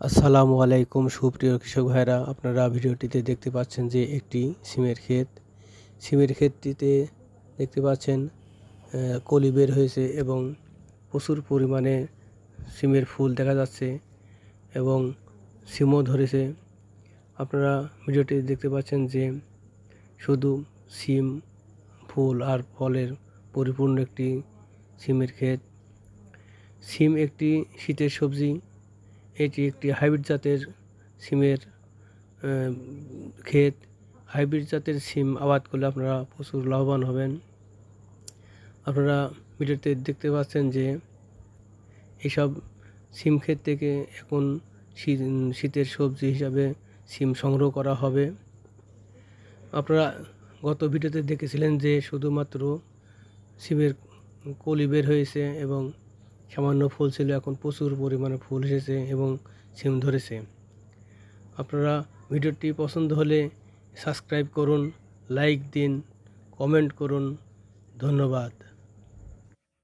আসসালামু আলাইকুম সুপ্রিয় কৃষক ভাইরা, আপনারা ভিডিওটিতে দেখতে পাচ্ছেন যে একটি সিমের ক্ষেতটিতে দেখতে পাচ্ছেন কলি বের হয়েছে এবং প্রচুর পরিমাণে সিমের ফুল দেখা যাচ্ছে এবং সিমও ধরেছে। আপনারা ভিডিওটি দেখতে পাচ্ছেন যে শুধু সিম, ফুল আর ফলের পরিপূর্ণ একটি সিমের ক্ষেত। সিম একটি শীতের সবজি। এটি একটি হাইব্রিড জাতের সিমের ক্ষেত। হাইব্রিড জাতের সিম আবাদ করলে আপনারা প্রচুর লাভবান হবেন। আপনারা ভিডিওতে দেখতে পাচ্ছেন যে এইসব সিম ক্ষেত থেকে এখন শীতের সবজি হিসাবে সিম সংগ্রহ করা হবে। আপনারা গত ভিডিওতে দেখেছিলেন যে শুধুমাত্র সিমের কলি বের হয়েছে এবং সামান্য ফুল ছিল, এখন প্রচুর পরিমাণে ফুল এসেছে এবং সিম ধরেছে। আপনারা ভিডিওটি পছন্দ হলে সাবস্ক্রাইব করুন, লাইক দিন, কমেন্ট করুন। ধন্যবাদ।